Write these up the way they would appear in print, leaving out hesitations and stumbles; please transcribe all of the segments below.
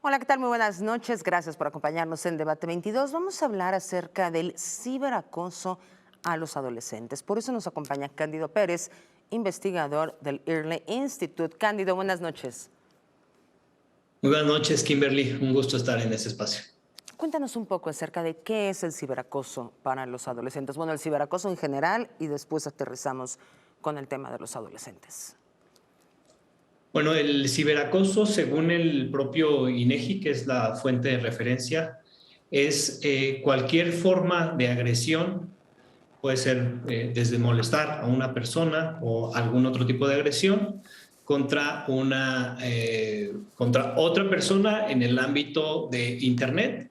Hola, ¿qué tal? Muy buenas noches. Gracias por acompañarnos en Debate 22. Vamos a hablar acerca del ciberacoso a los adolescentes. Por eso nos acompaña Cándido Pérez, investigador del Early Institute. Cándido, buenas noches. Muy buenas noches, Kimberly. Un gusto estar en este espacio. Cuéntanos un poco acerca de qué es el ciberacoso para los adolescentes. Bueno, el ciberacoso en general y después aterrizamos con el tema de los adolescentes. Bueno, el ciberacoso, según el propio INEGI, que es la fuente de referencia, es cualquier forma de agresión, puede ser desde molestar a una persona o algún otro tipo de agresión contra otra persona en el ámbito de Internet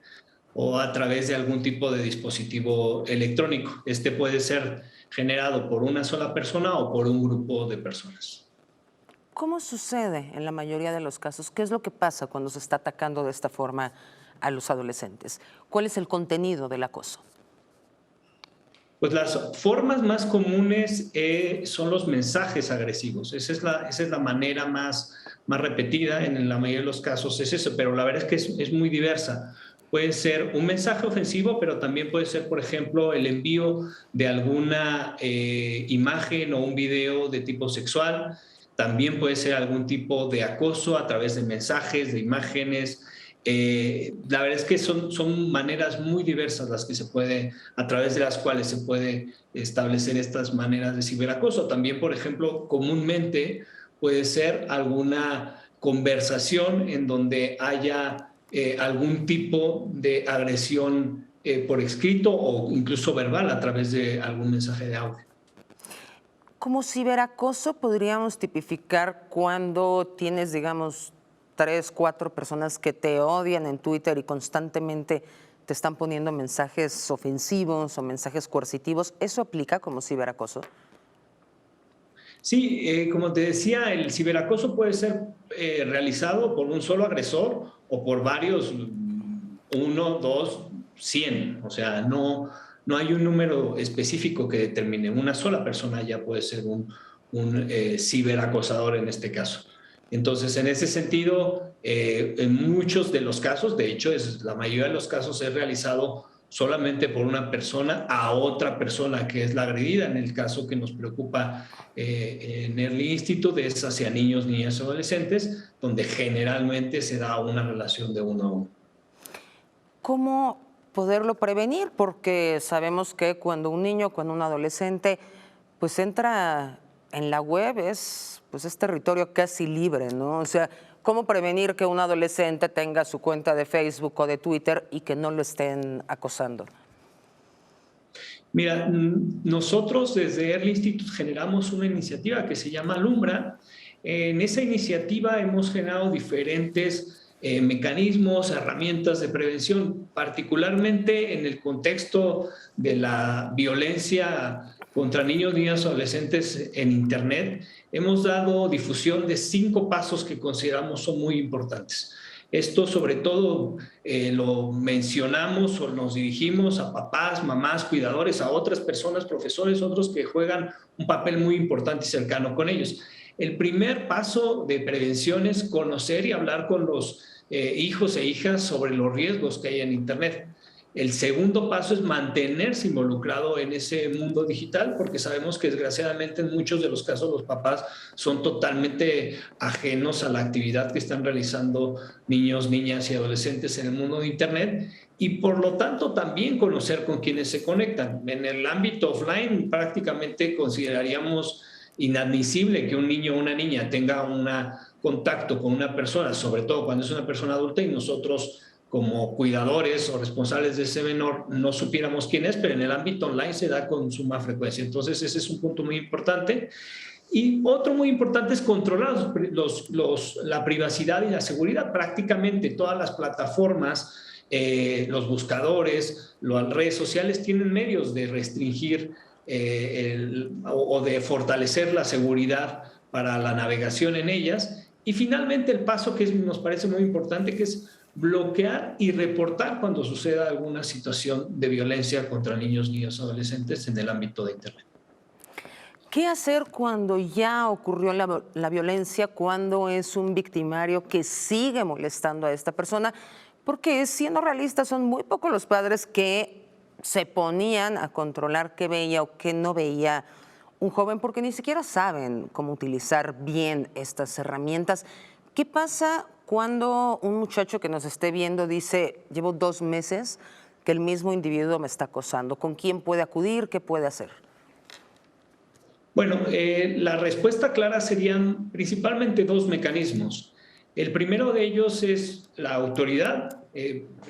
o a través de algún tipo de dispositivo electrónico. Este puede ser generado por una sola persona o por un grupo de personas. ¿Cómo sucede en la mayoría de los casos? ¿Qué es lo que pasa cuando se está atacando de esta forma a los adolescentes? ¿Cuál es el contenido del acoso? Pues las formas más comunes son los mensajes agresivos. Esa es la manera más repetida en la mayoría de los casos, es eso, pero la verdad es que es muy diversa. Puede ser un mensaje ofensivo, pero también puede ser, por ejemplo, el envío de alguna imagen o un video de tipo sexual. También puede ser algún tipo de acoso a través de mensajes, de imágenes. La verdad es que son maneras muy diversas las que a través de las cuales se puede establecer estas maneras de ciberacoso. También, por ejemplo, comúnmente puede ser alguna conversación en donde haya algún tipo de agresión por escrito o incluso verbal a través de algún mensaje de audio. Como ciberacoso podríamos tipificar cuando tienes, digamos, 3, 4 personas que te odian en Twitter y constantemente te están poniendo mensajes ofensivos o mensajes coercitivos. ¿Eso aplica como ciberacoso? Sí, como te decía, el ciberacoso puede ser realizado por un solo agresor o por varios, uno, dos, 100. O sea, no hay un número específico que determine. Una sola persona ya puede ser un ciberacosador en este caso. Entonces, en ese sentido, en muchos de los casos, de hecho, la mayoría de los casos es realizado solamente por una persona a otra persona que es la agredida. En el caso que nos preocupa en Early Institute es hacia niños, niñas y adolescentes, donde generalmente se da una relación de uno a uno. ¿Cómo poderlo prevenir? Porque sabemos que cuando un niño, cuando un adolescente, pues entra en la web, es territorio casi libre, ¿no? O sea, ¿cómo prevenir que un adolescente tenga su cuenta de Facebook o de Twitter y que no lo estén acosando? Mira, nosotros desde Early Institute generamos una iniciativa que se llama Alumbra. En esa iniciativa hemos generado diferentes mecanismos, herramientas de prevención, particularmente en el contexto de la violencia contra niños, niñas y adolescentes en Internet. Hemos dado difusión de 5 pasos que consideramos son muy importantes. Esto sobre todo lo mencionamos o nos dirigimos a papás, mamás, cuidadores, a otras personas, profesores, otros que juegan un papel muy importante y cercano con ellos. El primer paso de prevención es conocer y hablar con los hijos e hijas sobre los riesgos que hay en Internet. El segundo paso es mantenerse involucrado en ese mundo digital, porque sabemos que desgraciadamente en muchos de los casos los papás son totalmente ajenos a la actividad que están realizando niños, niñas y adolescentes en el mundo de Internet y por lo tanto también conocer con quienes se conectan. En el ámbito offline prácticamente consideraríamos inadmisible que un niño o una niña tenga un contacto con una persona, sobre todo cuando es una persona adulta y nosotros como cuidadores o responsables de ese menor no supiéramos quién es, pero en el ámbito online se da con suma frecuencia. Entonces ese es un punto muy importante. Y otro muy importante es controlar la privacidad y la seguridad. Prácticamente todas las plataformas, los buscadores, las redes sociales tienen medios de restringir o de fortalecer la seguridad para la navegación en ellas. Y finalmente el paso que nos parece muy importante, que es bloquear y reportar cuando suceda alguna situación de violencia contra niños, niñas, adolescentes en el ámbito de Internet. ¿Qué hacer cuando ya ocurrió la violencia, cuando es un victimario que sigue molestando a esta persona? Porque siendo realistas, son muy pocos los padres que se ponían a controlar qué veía o qué no veía un joven, porque ni siquiera saben cómo utilizar bien estas herramientas. ¿Qué pasa cuando un muchacho que nos esté viendo dice, llevo 2 meses que el mismo individuo me está acosando? ¿Con quién puede acudir? ¿Qué puede hacer? Bueno, la respuesta clara serían principalmente dos mecanismos. El primero de ellos es la autoridad.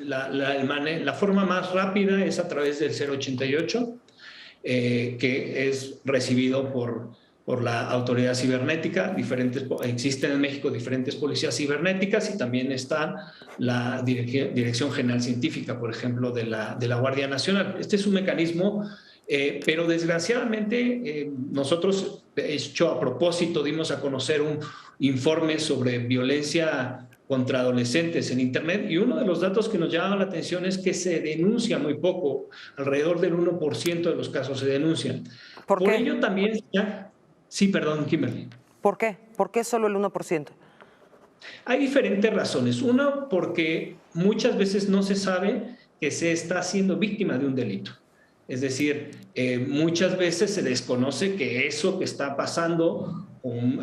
La forma más rápida es a través del 088, que es recibido por la autoridad cibernética. Existen en México diferentes policías cibernéticas y también está la Dirección General Científica, por ejemplo, de la Guardia Nacional. Este es un mecanismo, pero desgraciadamente nosotros, de hecho, a propósito, dimos a conocer un informe sobre violencia contra adolescentes en Internet, y uno de los datos que nos llama la atención es que se denuncia muy poco, alrededor del 1% de los casos se denuncian. ¿Por Por qué? ello también, sí, perdón, Kimberly. ¿Por qué? ¿Por qué solo el 1%? Hay diferentes razones. Uno, porque muchas veces no se sabe que se está siendo víctima de un delito. Es decir, muchas veces se desconoce que eso que está pasando,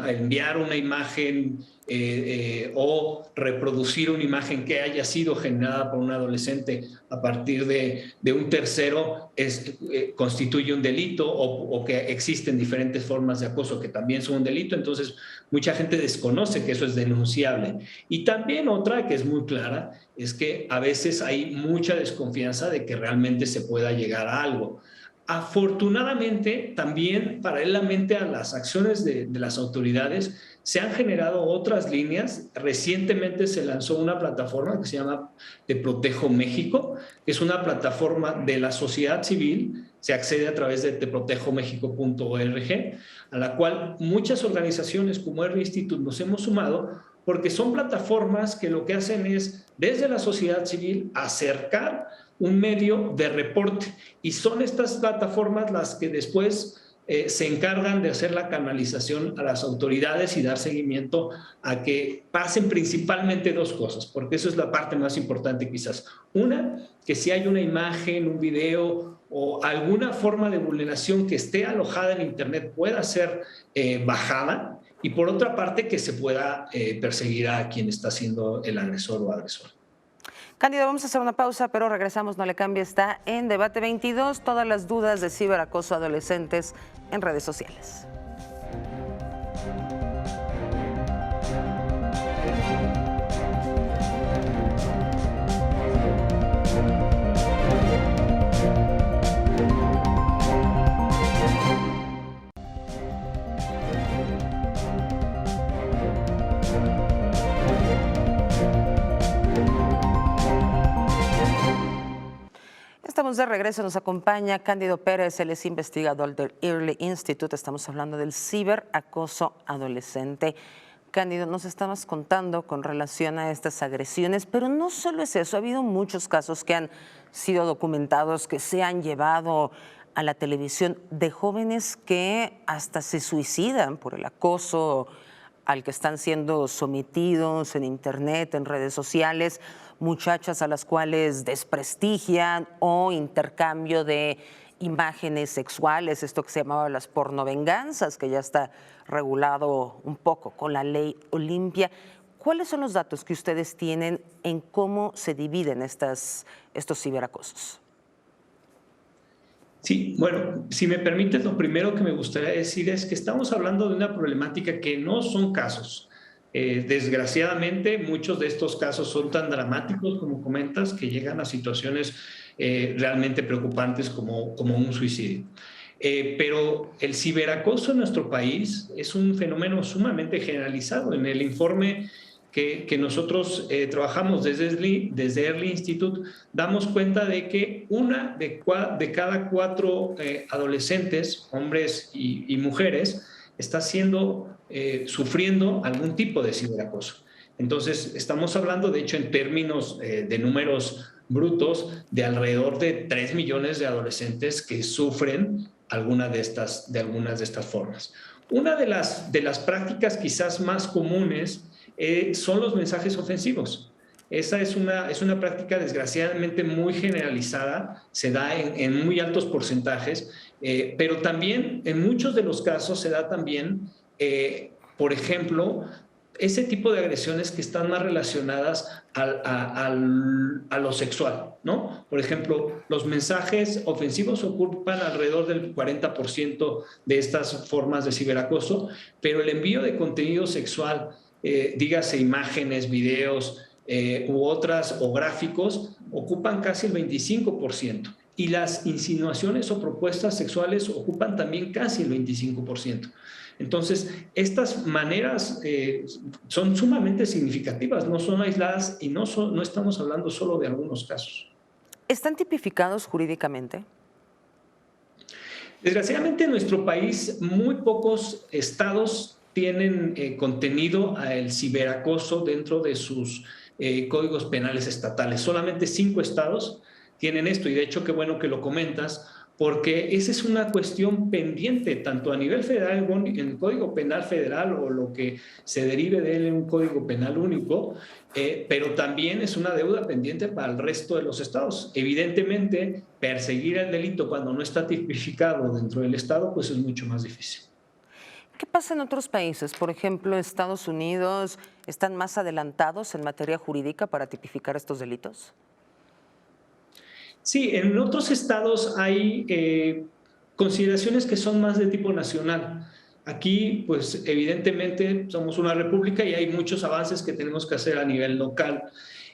enviar una imagen o reproducir una imagen que haya sido generada por un adolescente a partir de un tercero, constituye un delito, o que existen diferentes formas de acoso que también son un delito. Entonces, mucha gente desconoce que eso es denunciable. Y también otra que es muy clara es que a veces hay mucha desconfianza de que realmente se pueda llegar a algo. Afortunadamente, también paralelamente a las acciones de las autoridades, se han generado otras líneas. Recientemente se lanzó una plataforma que se llama Te Protejo México, que es una plataforma de la sociedad civil. Se accede a través de teprotejomexico.org, a la cual muchas organizaciones como Early Institute nos hemos sumado, porque son plataformas que lo que hacen es, desde la sociedad civil, acercar un medio de reporte, y son estas plataformas las que después se encargan de hacer la canalización a las autoridades y dar seguimiento a que pasen principalmente dos cosas, porque eso es la parte más importante quizás. Una, que si hay una imagen, un video o alguna forma de vulneración que esté alojada en Internet pueda ser bajada, y por otra parte que se pueda perseguir a quien está siendo el agresor o agresor. Cándido, vamos a hacer una pausa, pero regresamos, no le cambie, está en Debate 22, todas las dudas de ciberacoso a adolescentes en redes sociales. Estamos de regreso, nos acompaña Cándido Pérez, él es investigador del Early Institute, estamos hablando del ciberacoso adolescente. Cándido, nos estabas contando con relación a estas agresiones, pero no solo es eso, ha habido muchos casos que han sido documentados, que se han llevado a la televisión, de jóvenes que hasta se suicidan por el acoso al que están siendo sometidos en Internet, en redes sociales, muchachas a las cuales desprestigian o intercambio de imágenes sexuales, esto que se llamaba las pornovenganzas, que ya está regulado un poco con la ley Olimpia. ¿Cuáles son los datos que ustedes tienen en cómo se dividen estos ciberacosos? Sí, bueno, si me permites, lo primero que me gustaría decir es que estamos hablando de una problemática que no son casos. Desgraciadamente, muchos de estos casos son tan dramáticos, como comentas, que llegan a situaciones realmente preocupantes como un suicidio. Pero el ciberacoso en nuestro país es un fenómeno sumamente generalizado. En el informe que nosotros trabajamos desde Early Institute, damos cuenta de que una de cada 4 adolescentes, hombres y mujeres, está sufriendo algún tipo de ciberacoso. Entonces, estamos hablando, de hecho, en términos de números brutos, de alrededor de 3 millones de adolescentes que sufren algunas de estas formas. Una de las prácticas quizás más comunes son los mensajes ofensivos. Esa es una práctica desgraciadamente muy generalizada, se da en muy altos porcentajes, pero también en muchos de los casos se da también, por ejemplo, ese tipo de agresiones que están más relacionadas a lo sexual, ¿no? Por ejemplo, los mensajes ofensivos ocupan alrededor del 40% de estas formas de ciberacoso, pero el envío de contenido sexual, dígase imágenes, videos u otras o gráficos, ocupan casi el 25%. Y las insinuaciones o propuestas sexuales ocupan también casi el 25%. Entonces, estas maneras son sumamente significativas, no son aisladas y no estamos hablando solo de algunos casos. ¿Están tipificados jurídicamente? Desgraciadamente en nuestro país muy pocos estados tienen contenido al ciberacoso dentro de sus códigos penales estatales. Solamente 5 estados tienen esto y de hecho qué bueno que lo comentas, porque esa es una cuestión pendiente tanto a nivel federal en el Código Penal Federal o lo que se derive de él en un Código Penal único, pero también es una deuda pendiente para el resto de los estados. Evidentemente, perseguir el delito cuando no está tipificado dentro del estado, pues es mucho más difícil. ¿Qué pasa en otros países? Por ejemplo, Estados Unidos, ¿están más adelantados en materia jurídica para tipificar estos delitos? Sí, en otros estados hay consideraciones que son más de tipo nacional. Aquí, pues evidentemente somos una república y hay muchos avances que tenemos que hacer a nivel local.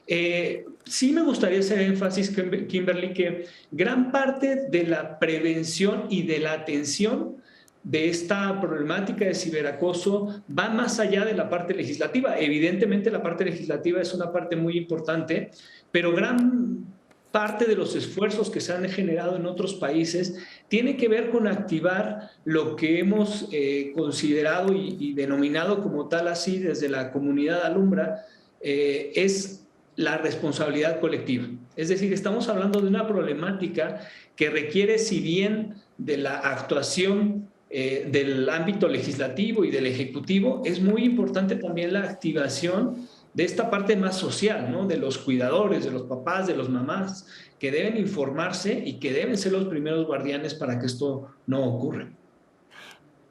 Sí me gustaría hacer énfasis, Kimberly, que gran parte de la prevención y de la atención de esta problemática de ciberacoso va más allá de la parte legislativa. Evidentemente la parte legislativa es una parte muy importante, pero gran parte de los esfuerzos que se han generado en otros países tiene que ver con activar lo que hemos considerado y denominado como tal así desde la comunidad Alumbra, es la responsabilidad colectiva. Es decir, estamos hablando de una problemática que requiere, si bien de la actuación del ámbito legislativo y del ejecutivo, es muy importante también la activación de esta parte más social, ¿no? De los cuidadores, de los papás, de los mamás, que deben informarse y que deben ser los primeros guardianes para que esto no ocurra.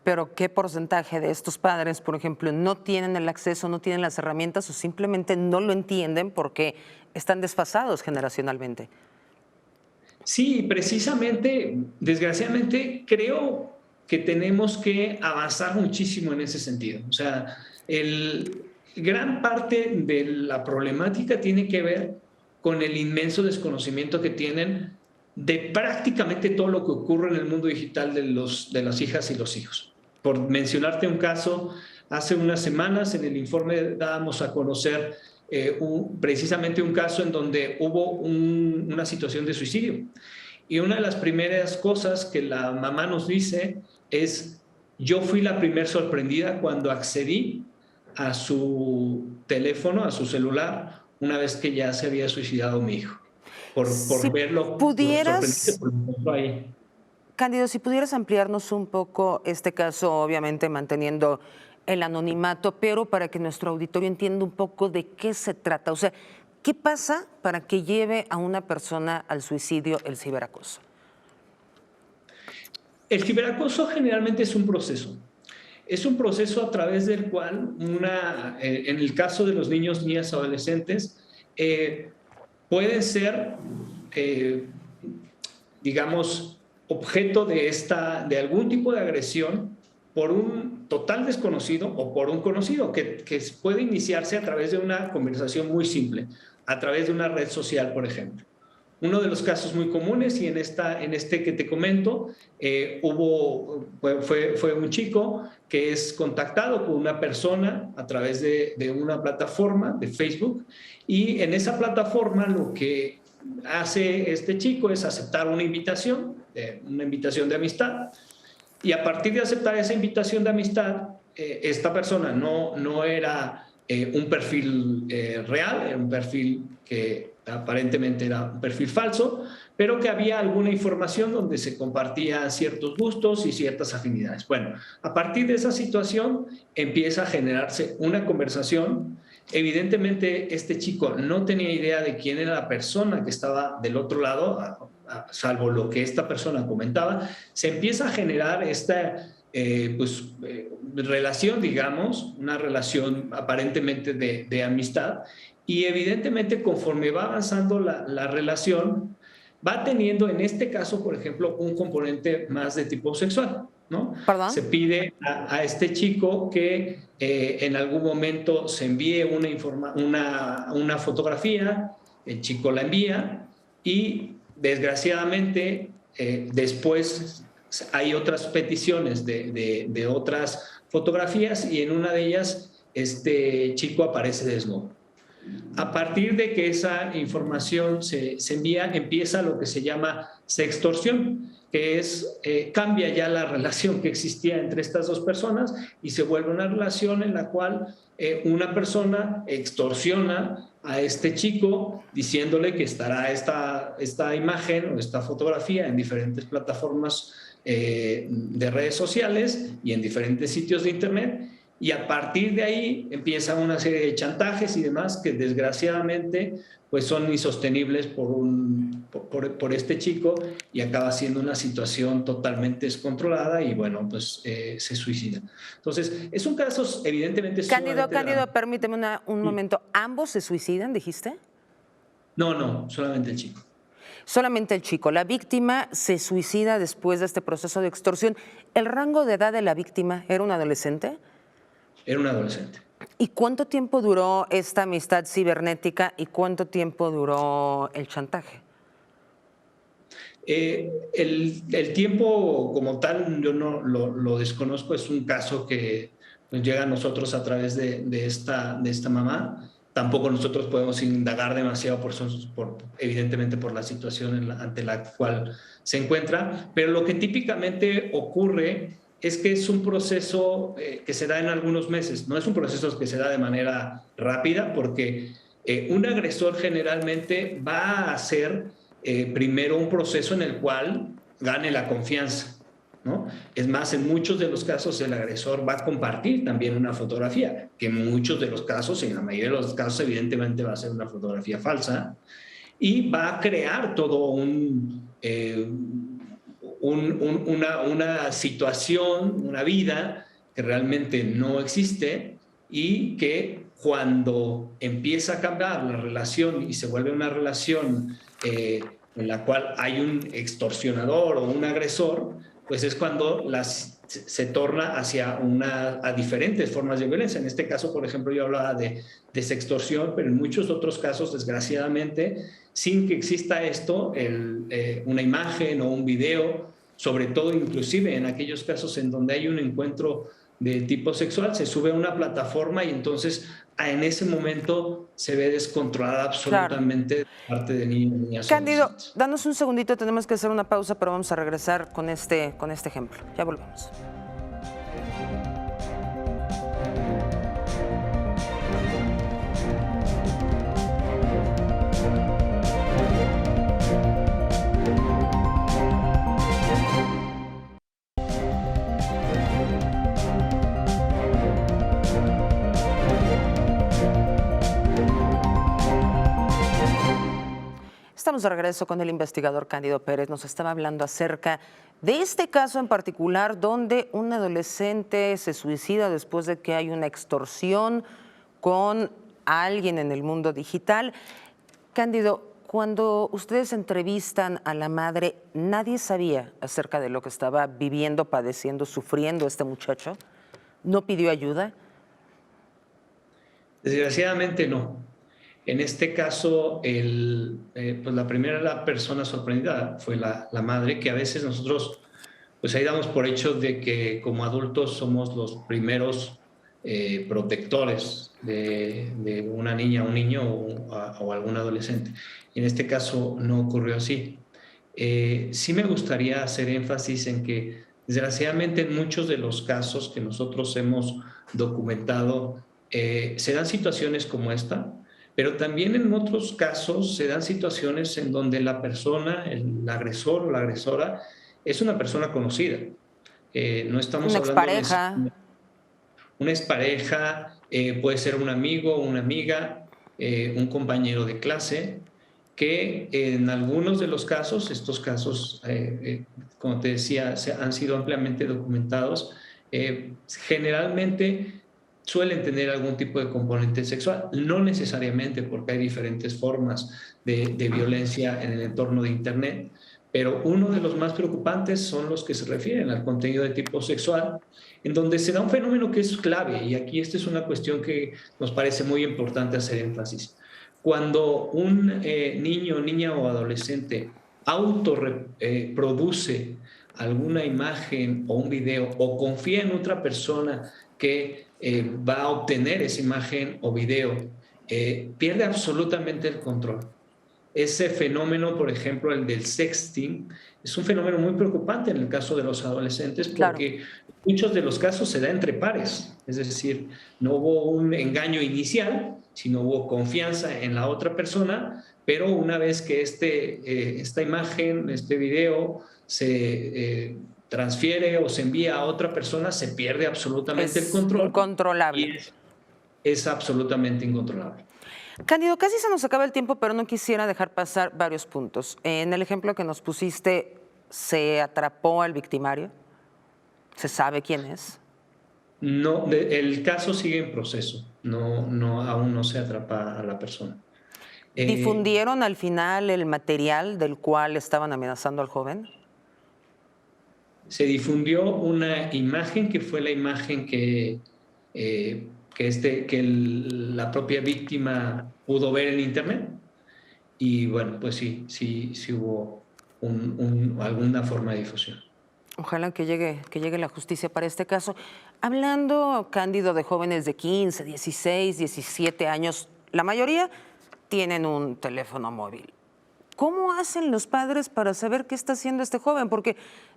Pero ¿qué porcentaje de estos padres, por ejemplo, no tienen el acceso, no tienen las herramientas o simplemente no lo entienden porque están desfasados generacionalmente? Sí, precisamente, desgraciadamente, creo que tenemos que avanzar muchísimo en ese sentido. O sea, gran parte de la problemática tiene que ver con el inmenso desconocimiento que tienen de prácticamente todo lo que ocurre en el mundo digital de las hijas y los hijos. Por mencionarte un caso, hace unas semanas en el informe dábamos a conocer precisamente un caso en donde hubo una situación de suicidio. Y una de las primeras cosas que la mamá nos dice es, yo fui la primera sorprendida cuando accedí a su teléfono, a su celular, una vez que ya se había suicidado mi hijo, Si por verlo, lo sorprendente pudieras, por lo que encontró ahí. Cándido, si pudieras ampliarnos un poco este caso, obviamente manteniendo el anonimato, pero para que nuestro auditorio entienda un poco de qué se trata. O sea, ¿qué pasa para que lleve a una persona al suicidio el ciberacoso? El ciberacoso generalmente es un proceso. Es un proceso a través del cual, en el caso de los niños, niñas, adolescentes, pueden ser, eh, digamos, objeto de algún tipo de agresión por un total desconocido o por un conocido, que puede iniciarse a través de una conversación muy simple, a través de una red social, por ejemplo. Uno de los casos muy comunes, y en este que te comento, fue un chico que es contactado por una persona a través de una plataforma de Facebook, y en esa plataforma lo que hace este chico es aceptar una invitación de amistad, y a partir de aceptar esa invitación de amistad, esta persona no era un perfil real, era un perfil que aparentemente era un perfil falso, pero que había alguna información donde se compartían ciertos gustos y ciertas afinidades. Bueno, a partir de esa situación empieza a generarse una conversación. Evidentemente, este chico no tenía idea de quién era la persona que estaba del otro lado, salvo lo que esta persona comentaba. Se empieza a generar esta relación, digamos, una relación aparentemente de amistad, y evidentemente conforme va avanzando la relación, va teniendo en este caso, por ejemplo, un componente más de tipo sexual, ¿no? ¿Perdón? Se pide a este chico que en algún momento se envíe una fotografía, el chico la envía y desgraciadamente después hay otras peticiones de otras fotografías y en una de ellas este chico aparece desnudo. A partir de que esa información se envía, empieza lo que se llama sextorsión, que es, cambia ya la relación que existía entre estas dos personas y se vuelve una relación en la cual una persona extorsiona a este chico diciéndole que estará esta imagen o esta fotografía en diferentes plataformas de redes sociales y en diferentes sitios de internet, y a partir de ahí empieza una serie de chantajes y demás que desgraciadamente pues son insostenibles por este chico, y acaba siendo una situación totalmente descontrolada y bueno, pues se suicida. Entonces, es un caso evidentemente Cándido, sumamente Cándido, dramático. permíteme un momento. ¿Ambos se suicidan, dijiste? No, solamente el chico. Solamente el chico. La víctima se suicida después de este proceso de extorsión. ¿El rango de edad de la víctima era un adolescente? Era un adolescente. ¿Y cuánto tiempo duró esta amistad cibernética y cuánto tiempo duró el chantaje? El tiempo como tal yo no lo desconozco, es un caso que nos llega a nosotros a través de esta mamá. Tampoco nosotros podemos indagar demasiado evidentemente por la situación ante la cual se encuentra, pero lo que típicamente ocurre es que es un proceso que se da en algunos meses, no es un proceso que se da de manera rápida, porque un agresor generalmente va a hacer primero un proceso en el cual gane la confianza, ¿no? Es más, en muchos de los casos el agresor va a compartir también una fotografía, que en muchos de los casos, en la mayoría de los casos, evidentemente va a ser una fotografía falsa, y va a crear todo una situación, una vida que realmente no existe, y que cuando empieza a cambiar la relación y se vuelve una relación en la cual hay un extorsionador o un agresor, pues es cuando se torna a diferentes formas de violencia. En este caso, por ejemplo, yo hablaba de sextorsión, pero en muchos otros casos, desgraciadamente, sin que exista esto, una imagen o un video, sobre todo inclusive en aquellos casos en donde hay un encuentro de tipo sexual, se sube a una plataforma y entonces en ese momento se ve descontrolada Claro. absolutamente de parte de niños, niñas o Cándido, adolescentes. danos un segundito, tenemos que hacer una pausa, pero vamos a regresar con este ejemplo. Ya volvemos. Estamos de regreso con el investigador Cándido Pérez. Nos estaba hablando acerca de este caso en particular donde un adolescente se suicida después de que hay una extorsión con alguien en el mundo digital. Cándido, cuando ustedes entrevistan a la madre, ¿nadie sabía acerca de lo que estaba viviendo, padeciendo, sufriendo este muchacho? ¿No pidió ayuda? Desgraciadamente no. En este caso, pues la primera persona sorprendida fue la madre, que a veces nosotros, pues ahí damos por hecho de que como adultos somos los primeros protectores de una niña, un niño o algún adolescente. Y en este caso no ocurrió así. Sí me gustaría hacer énfasis en que, desgraciadamente, en muchos de los casos que nosotros hemos documentado, se dan situaciones como esta, pero también en otros casos se dan situaciones en donde la persona, el agresor o la agresora, es una persona conocida. No estamos Una hablando expareja. necesariamente una expareja, puede ser un amigo, una amiga, un compañero de clase, que en algunos de los casos, estos casos, como te decía, han sido ampliamente documentados, generalmente suelen tener algún tipo de componente sexual, no necesariamente porque hay diferentes formas de violencia en el entorno de Internet, pero uno de los más preocupantes son los que se refieren al contenido de tipo sexual, en donde se da un fenómeno que es clave, y aquí esta es una cuestión que nos parece muy importante hacer énfasis. Cuando un niño, niña o adolescente autorreproduce alguna imagen o un video o confía en otra persona que va a obtener esa imagen o video, pierde absolutamente el control. Ese fenómeno, por ejemplo, el del sexting, es un fenómeno muy preocupante en el caso de los adolescentes Claro. porque muchos de los casos se da entre pares, es decir, no hubo un engaño inicial, sino hubo confianza en la otra persona, pero una vez que esta imagen, este video transfiere o se envía a otra persona, se pierde absolutamente el Es control incontrolable. y es absolutamente incontrolable. Cándido, casi se nos acaba el tiempo, pero no quisiera dejar pasar varios puntos. En el ejemplo que nos pusiste, ¿se atrapó al victimario? ¿Se sabe quién es? No, el caso sigue en proceso, aún no se atrapa a la persona. Eh, ¿Difundieron al final el material del cual estaban amenazando al joven? Se difundió una imagen que fue la imagen la propia víctima pudo ver en internet, y bueno, pues sí hubo alguna forma de difusión. Ojalá que llegue la justicia para este caso. Hablando, Cándido, de jóvenes de 15, 16, 17 años, la mayoría tienen un teléfono móvil. ¿Cómo hacen los padres para saber qué está haciendo este joven? Porque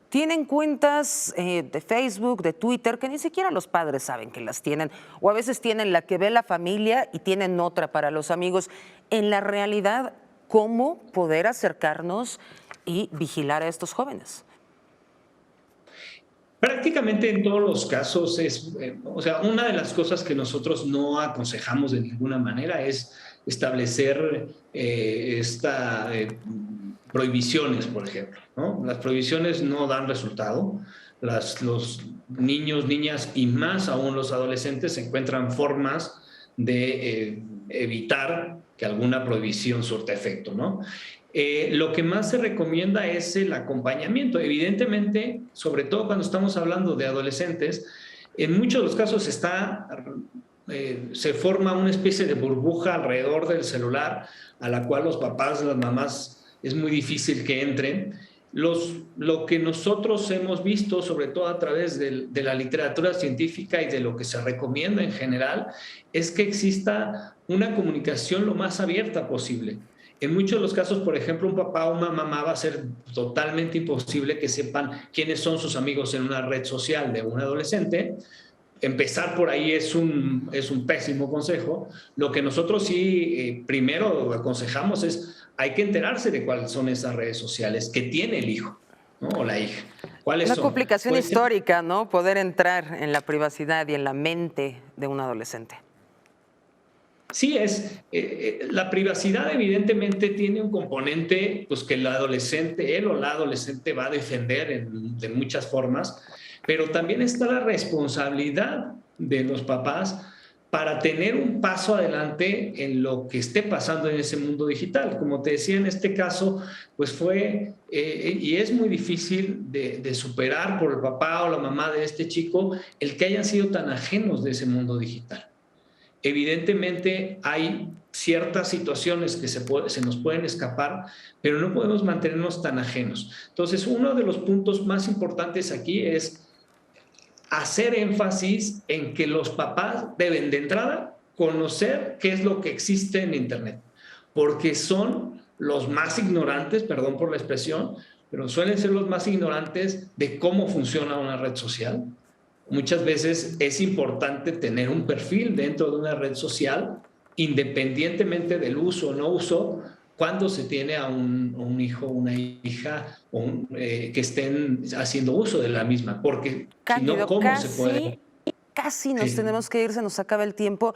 tienen cuentas de Facebook, de Twitter, que ni siquiera los padres saben que las tienen. O a veces tienen la que ve la familia y tienen otra para los amigos. En la realidad, ¿cómo poder acercarnos y vigilar a estos jóvenes? Prácticamente en todos los casos o sea, una de las cosas que nosotros no aconsejamos de ninguna manera es establecer prohibiciones, por ejemplo, ¿no? Las prohibiciones no dan resultado. Los niños, niñas y más aún los adolescentes encuentran formas de evitar que alguna prohibición surta efecto, ¿no? Lo que más se recomienda es el acompañamiento. Evidentemente, sobre todo cuando estamos hablando de adolescentes, en muchos de los casos se forma una especie de burbuja alrededor del celular a la cual los papás, las mamás, es muy difícil que entren. Lo que nosotros hemos visto, sobre todo a través de la literatura científica y de lo que se recomienda en general, es que exista una comunicación lo más abierta posible. En muchos de los casos, por ejemplo, un papá o una mamá va a ser totalmente imposible que sepan quiénes son sus amigos en una red social de un adolescente. Empezar por ahí es un pésimo consejo. Lo que nosotros sí primero aconsejamos es hay que enterarse de cuáles son esas redes sociales que tiene el hijo, ¿no? O la hija. ¿Cuáles Una son? complicación Puede ser. histórica, ¿no? Poder entrar en la privacidad y en la mente de un adolescente. Sí, la privacidad evidentemente tiene un componente pues, que el adolescente, él o la adolescente va a defender de muchas formas, pero también está la responsabilidad de los papás para tener un paso adelante en lo que esté pasando en ese mundo digital. Como te decía, en este caso, pues fue y es muy difícil de superar por el papá o la mamá de este chico el que hayan sido tan ajenos de ese mundo digital. Evidentemente hay ciertas situaciones que se nos pueden escapar, pero no podemos mantenernos tan ajenos. Entonces, uno de los puntos más importantes aquí es hacer énfasis en que los papás deben de entrada conocer qué es lo que existe en Internet, porque son los más ignorantes, perdón por la expresión, pero suelen ser los más ignorantes de cómo funciona una red social. Muchas veces es importante tener un perfil dentro de una red social independientemente del uso o no uso, cuando se tiene a un hijo o una hija que estén haciendo uso de la misma, porque si no, Cándido, ¿cómo se puede? casi nos Sí. tenemos que ir, se nos acaba el tiempo.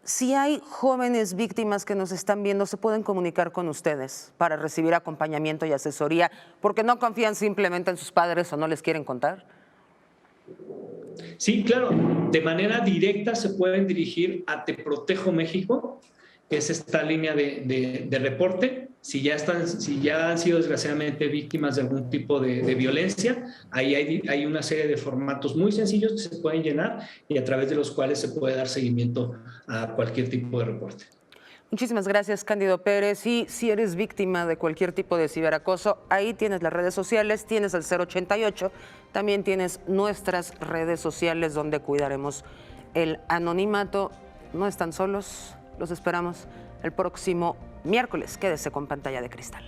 Si hay jóvenes víctimas que nos están viendo, se pueden comunicar con ustedes para recibir acompañamiento y asesoría, porque no confían simplemente en sus padres o no les quieren contar. Sí, claro, de manera directa se pueden dirigir a Te Protejo México, que es esta línea de reporte. Si ya han sido desgraciadamente víctimas de algún tipo de violencia, ahí hay una serie de formatos muy sencillos que se pueden llenar y a través de los cuales se puede dar seguimiento a cualquier tipo de reporte. Muchísimas gracias, Cándido Pérez. Y si eres víctima de cualquier tipo de ciberacoso, ahí tienes las redes sociales, tienes el 088, también tienes nuestras redes sociales donde cuidaremos el anonimato. No están solos, los esperamos el próximo miércoles. Quédese con Pantalla de Cristal.